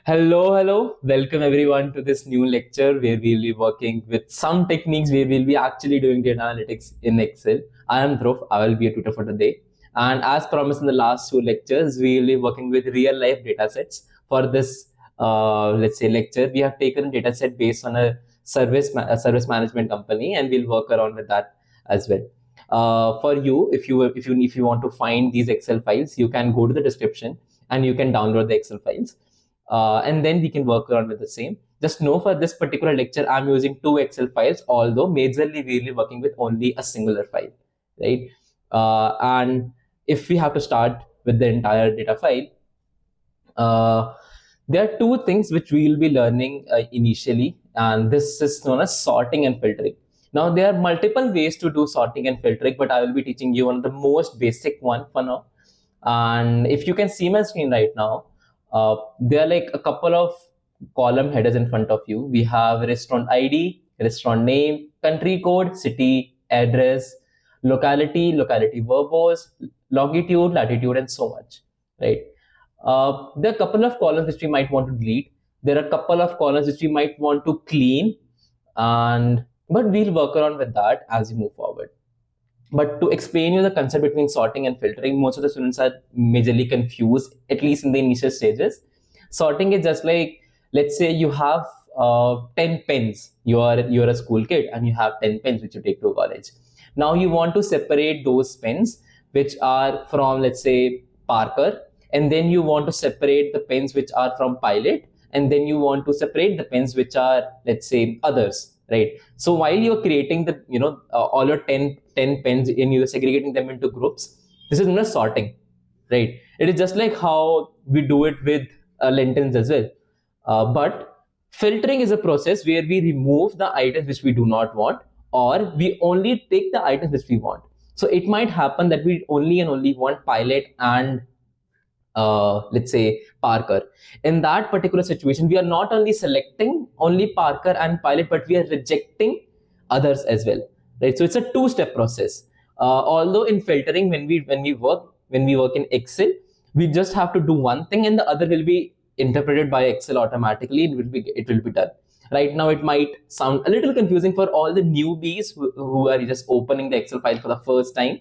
Hello. Welcome everyone to this new lecture where we'll be working with some techniques where we'll be actually doing data analytics in Excel. I am Dhruv. I will be a tutor for today. And as promised in the last two lectures, we'll be working with real life data sets. For this, let's say lecture, we have taken a data set based on a service management company, and we'll work around with that as well. For you, if you want to find these Excel files, you can go to the description and you can download the Excel files. And then we can work around with the same. Just know for this particular lecture, I'm using two Excel files, although majorly we'll be working with only a singular file, right? And if we have to start with the entire data file, there are two things which we will be learning initially, and this is known as sorting and filtering. Now, there are multiple ways to do sorting and filtering, but I will be teaching you one of the most basic one for now. And if you can see my screen right now, there are like a couple of column headers in front of you. We have restaurant ID, restaurant name, country code, city, address, locality verbose, longitude, latitude, and so much, right? There are a couple of columns which we might want to delete. There are a couple of columns which we might want to clean, but we'll work around with that as we move forward. But to explain you the concept between sorting and filtering, most of the students are majorly confused, at least in the initial stages. Sorting is just like, let's say you have 10 pens. You're a school kid and you have 10 pens which you take to college. Now you want to separate those pens which are from, let's say, Parker, and then you want to separate the pens which are from Pilot, and then you want to separate the pens which are, let's say, others. Right. So while you're creating the, all your 10 pens and you're segregating them into groups, this is known as sorting, right? It is just like how we do it with lentils as well. But filtering is a process where we remove the items which we do not want, or we only take the items which we want. So it might happen that we only want Pilot and let's say Parker. In that particular situation, we are not only selecting only Parker and Pilot, but we are rejecting others as well, right? So it's a two-step process. Although in filtering, when we work in Excel, we just have to do one thing, and the other will be interpreted by Excel automatically. It will be done. Right now, it might sound a little confusing for all the newbies who are just opening the Excel file for the first time,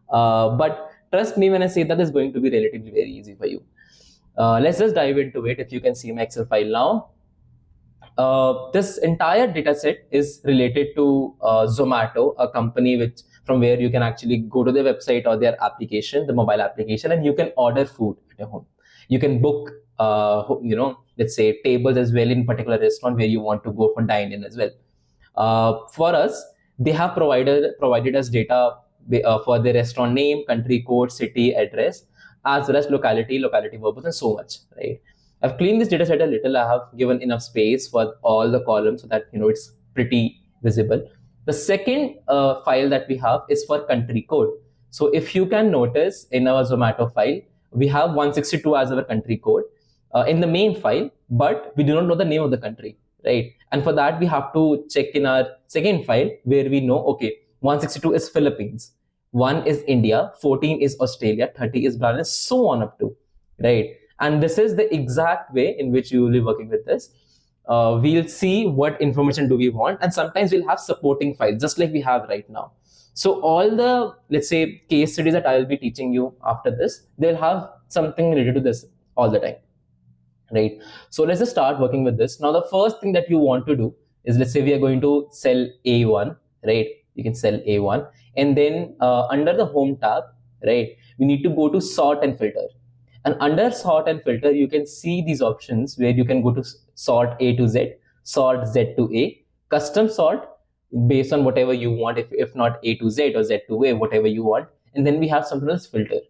but trust me when I say that is going to be relatively very easy for you. Let's just dive into it. If you can see my Excel file now, this entire data set is related to Zomato, a company from where you can actually go to their website or their application, the mobile application, and you can order food at your home. You can book, let's say tables as well in particular restaurant where you want to go for dine-in as well. For us, they have provided us data for the restaurant name, country code, city, address, as well as locality verbose, and so much, right? I've cleaned this data set a little. I have given enough space for all the columns so that it's pretty visible. The second file that we have is for country code. So if you can notice in our Zomato file, we have 162 as our country code in the main file, but we do not know the name of the country, right? And for that, we have to check in our second file where we know, okay, 162 is Philippines, 1 is India, 14 is Australia, 30 is Brazil, and so on up to, right? And this is the exact way in which you will be working with this. We'll see what information do we want, and sometimes we'll have supporting files, just like we have right now. So all the, let's say, case studies that I will be teaching you after this, they'll have something related to this all the time, right? So let's just start working with this. Now, the first thing that you want to do is, let's say we are going to sell A1, right? You can sell A1, and then under the home tab, right, we need to go to sort and filter. And under sort and filter, you can see these options where you can go to sort A to Z, sort Z to A, custom sort based on whatever you want, if not A to Z or Z to A, whatever you want. And then we have something else, filter.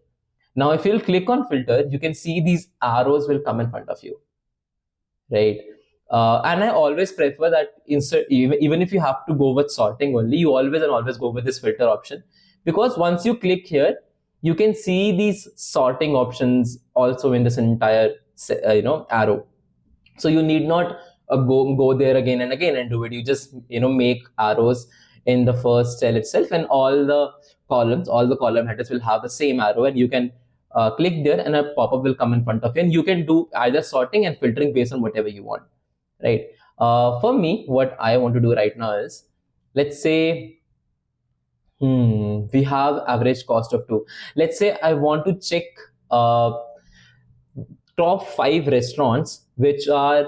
Now, if you'll click on filter, you can see these arrows will come in front of you, right? And I always prefer that even if you have to go with sorting only, you always go with this filter option, because once you click here, you can see these sorting options also in this entire arrow. So you need not go there again and again and do it. You just make arrows in the first cell itself, and all the column headers will have the same arrow, and you can click there and a pop-up will come in front of you, and you can do either sorting and filtering based on whatever you want, right? For me, what I want to do right now is, let's say, we have average cost of 2. Let's say I want to check uh, top 5 restaurants which are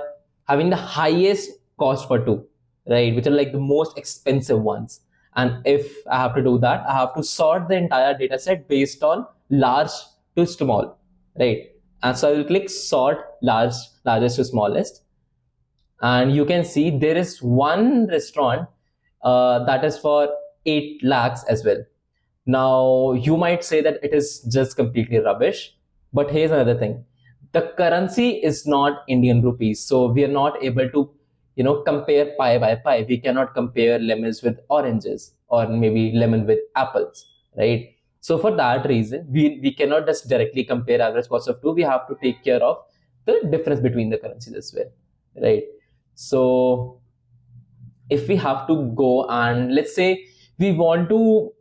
having the highest cost for 2, right? Which are like the most expensive ones. And if I have to do that, I have to sort the entire data set based on large to small, right? And so I will click sort largest to smallest. And you can see there is one restaurant that is for 8 lakhs as well. Now, you might say that it is just completely rubbish, but here's another thing. The currency is not Indian rupees, so we are not able to, compare pie by pie. We cannot compare lemons with oranges or maybe lemon with apples, right? So for that reason, we cannot just directly compare average cost of 2. We have to take care of the difference between the currencies as well, right? So if we have to go and let's say we want to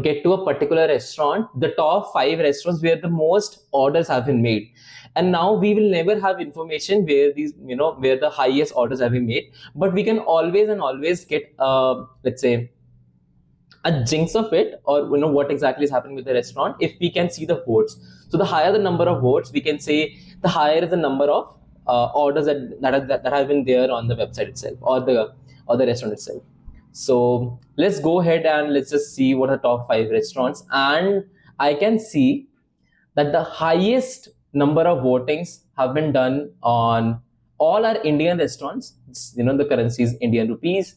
get to a particular restaurant, the top 5 restaurants where the most orders have been made, and now we will never have information where these where the highest orders have been made, but we can always and always get let's say a jinx of it, or what exactly is happening with the restaurant if we can see the votes. So the higher the number of votes, we can say the higher is the number of orders that have been there on the website itself, or the restaurant itself. So let's go ahead and let's just see what are the top 5 restaurants, and I can see that the highest number of votings have been done on all our Indian restaurants. The currency is Indian rupees,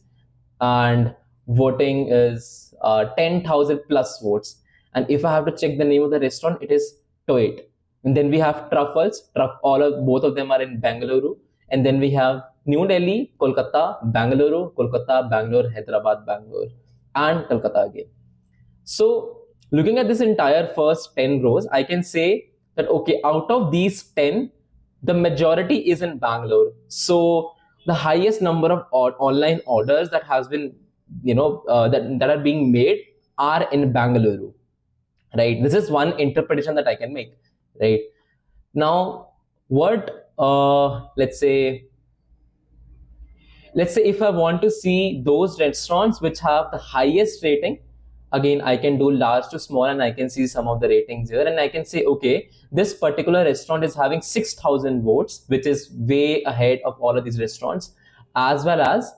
and voting is 10,000 plus votes. And if I have to check the name of the restaurant, it is Toit. And then we have Truffles. Both of them are in Bengaluru. And then we have New Delhi, Kolkata, Bangalore, Hyderabad, Bangalore, and Kolkata again. So looking at this entire first 10 rows, I can say that, okay, out of these 10, the majority is in Bangalore. So the highest number of online orders that has been, that are being made are in Bangalore, right? This is one interpretation that I can make, right? Now, what, let's say if I want to see those restaurants which have the highest rating, again, I can do large to small and I can see some of the ratings here, and I can say, okay, this particular restaurant is having 6,000 votes, which is way ahead of all of these restaurants, as well as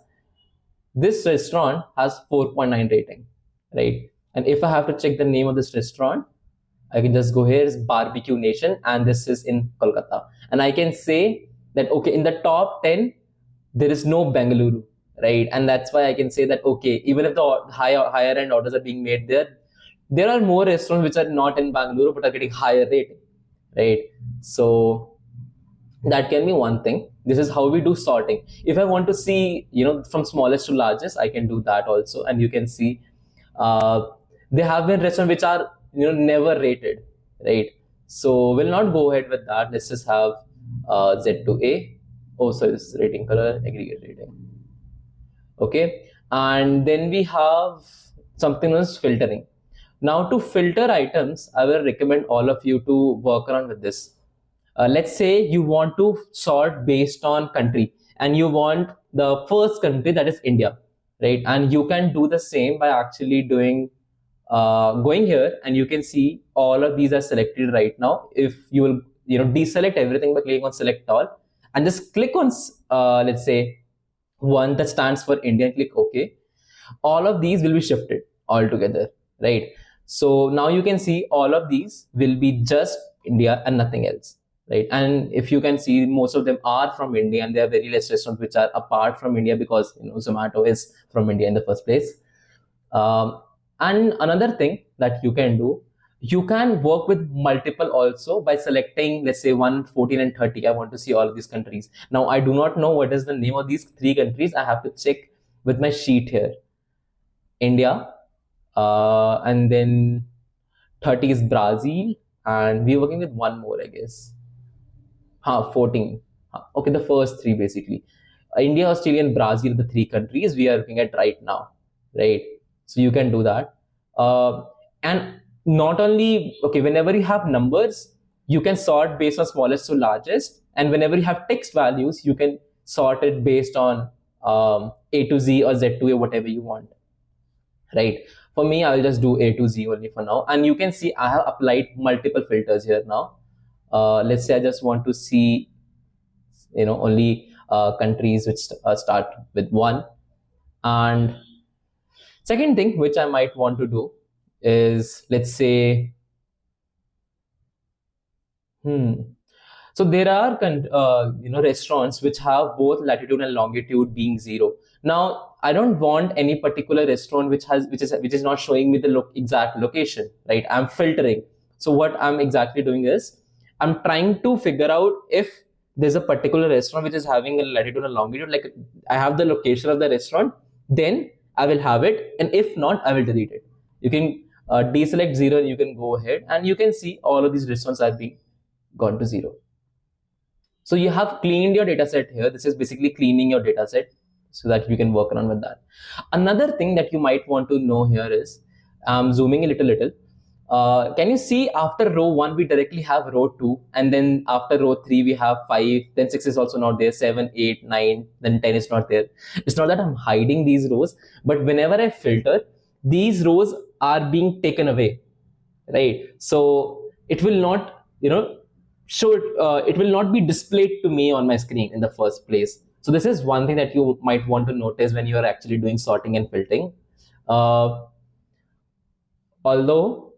this restaurant has 4.9 rating, right? And if I have to check the name of this restaurant, I can just go here, it's Barbecue Nation, and this is in Kolkata. And I can say that, okay, in the top 10, there is no Bengaluru, right? And that's why I can say that, okay, even if the higher end orders are being made there are more restaurants which are not in Bangalore but are getting higher rating, right? So that can be one thing. This is how we do sorting. If I want to see, from smallest to largest, I can do that also. And you can see there have been restaurants which are, never rated, right? So we'll not go ahead with that. Let's just have Z to A. Oh, sorry, this is rating color, aggregate rating. Okay, and then we have something known as filtering. Now, to filter items, I will recommend all of you to work around with this. Let's say you want to sort based on country, and you want the first country, that is India, right? And you can do the same by actually doing going here, and you can see all of these are selected right now. If you will, deselect everything by clicking on select all, and just click on let's say one that stands for India, and click OK. All of these will be shifted all together, right? So now you can see all of these will be just India and nothing else, right? And if you can see, most of them are from India, and there are very less restaurants which are apart from India, because Zomato is from India in the first place. And another thing that you can do, you can work with multiple also by selecting, let's say 1, 14 and 30. I want to see all of these countries. Now, I do not know what is the name of these 3 countries. I have to check with my sheet here. India, and then 30 is Brazil, and we're working with one more, I guess. 14. Okay, the first 3 basically. India, Australia, and Brazil are the 3 countries we are looking at right now, right? So you can do that. And not only, okay, whenever you have numbers, you can sort based on smallest to largest, and whenever you have text values, you can sort it based on A to Z or Z to A, whatever you want, right? For me, I will just do A to Z only for now, and you can see I have applied multiple filters here now. Let's say I just want to see, only countries which start with one. And second thing which I might want to do is, let's say, hmm, so there are restaurants which have both latitude and longitude being zero. Now I don't want any particular restaurant which is not showing me the exact location, right? I'm filtering. So what I'm exactly doing is I'm trying to figure out if there's a particular restaurant which is having a latitude and longitude, like I have the location of the restaurant, then I will have it, and if not, I will delete it. You can deselect zero and you can go ahead and you can see all of these restaurants are being gone to zero. So you have cleaned your data set here. This is basically cleaning your data set so that you can work around with that. Another thing that you might want to know here is, zooming a little. Can you see after row 1 we directly have row 2, and then after row 3 we have 5, then 6 is also not there, 7, 8, 9, then 10 is not there. It's not that I'm hiding these rows, but whenever I filter, these rows are being taken away, right? So it will not, it will not be displayed to me on my screen in the first place. So this is one thing that you might want to notice when you are actually doing sorting and filtering. Although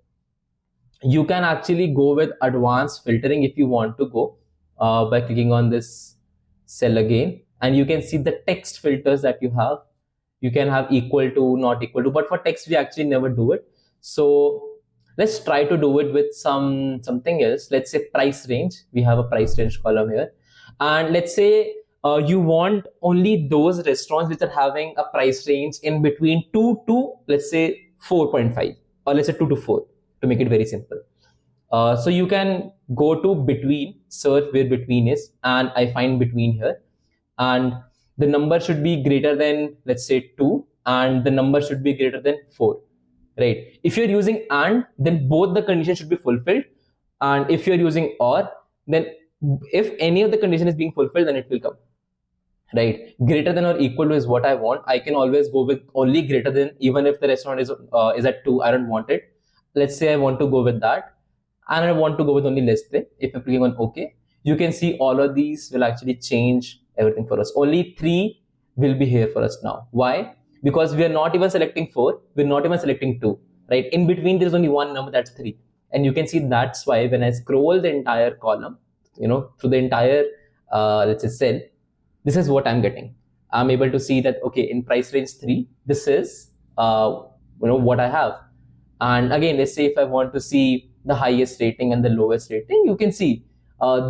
you can actually go with advanced filtering if you want to go, by clicking on this cell again, and you can see the text filters that you have. You can have equal to, not equal to, but for text we actually never do it. So let's try to do it with something else. Let's say price range. We have a price range column here, and let's say you want only those restaurants which are having a price range in between 2 to, let's say, 4.5, or let's say 2 to 4, to make it very simple. So you can go to between, search where between is, and I find between here, and the number should be greater than, let's say, 2, and the number should be greater than 4, right? If you're using and, then both the conditions should be fulfilled, and if you're using or, then if any of the condition is being fulfilled, then it will come, right? Greater than or equal to is what I want. I can always go with only greater than, even if the restaurant is at 2, I don't want it. Let's say I want to go with that, and I want to go with only less than. If I'm clicking on OK, you can see all of these will actually change everything for us. Only 3 will be here for us now. Why? Because we are not even selecting 4, we're not even selecting 2, right? In between there's only one number, that's 3. And you can see that's why when I scroll the entire column, through the entire let's say cell, this is what I'm getting. I'm able to see that, okay, in price range 3, this is what I have. And again, let's say if I want to see the highest rating and the lowest rating, you can see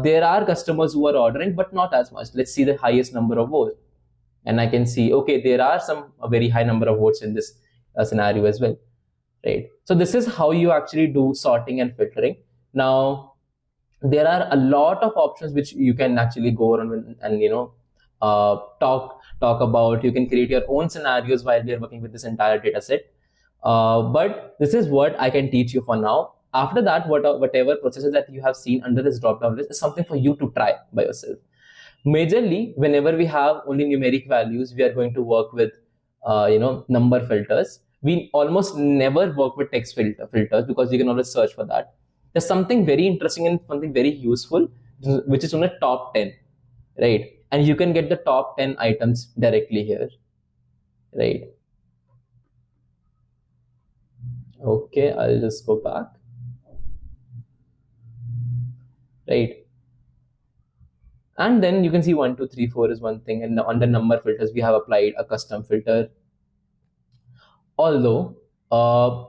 there are customers who are ordering, but not as much. Let's see the highest number of votes, and I can see, okay, there are a very high number of votes in this scenario as well, right? So this is how you actually do sorting and filtering. Now there are a lot of options which you can actually go around and talk about. You can create your own scenarios while we are working with this entire data set. But this is what I can teach you for now. After that, whatever processes that you have seen under this drop-down list is something for you to try by yourself. Majorly, whenever we have only numeric values, we are going to work with number filters. We almost never work with text filters because you can always search for that. There's something very interesting and something very useful, which is on the top 10, right? And you can get the top 10 items directly here, right? Okay, I'll just go back, right? And then you can see 1, 2, 3, 4 is one thing, and under number filters we have applied a custom filter. Although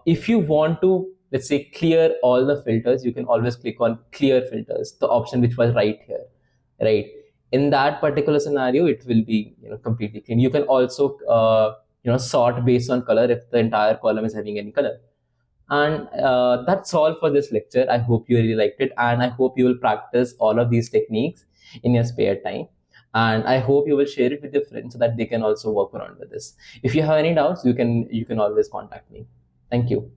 if you want to, let's say, clear all the filters, you can always click on clear filters, the option which was right here, right? In that particular scenario, it will be completely clean. You can also sort based on color if the entire column is having any color. And that's all for this lecture. I hope you really liked it, and I hope you will practice all of these techniques in your spare time, and I hope you will share it with your friends so that they can also work around with this. If you have any doubts, you can always contact me. Thank you.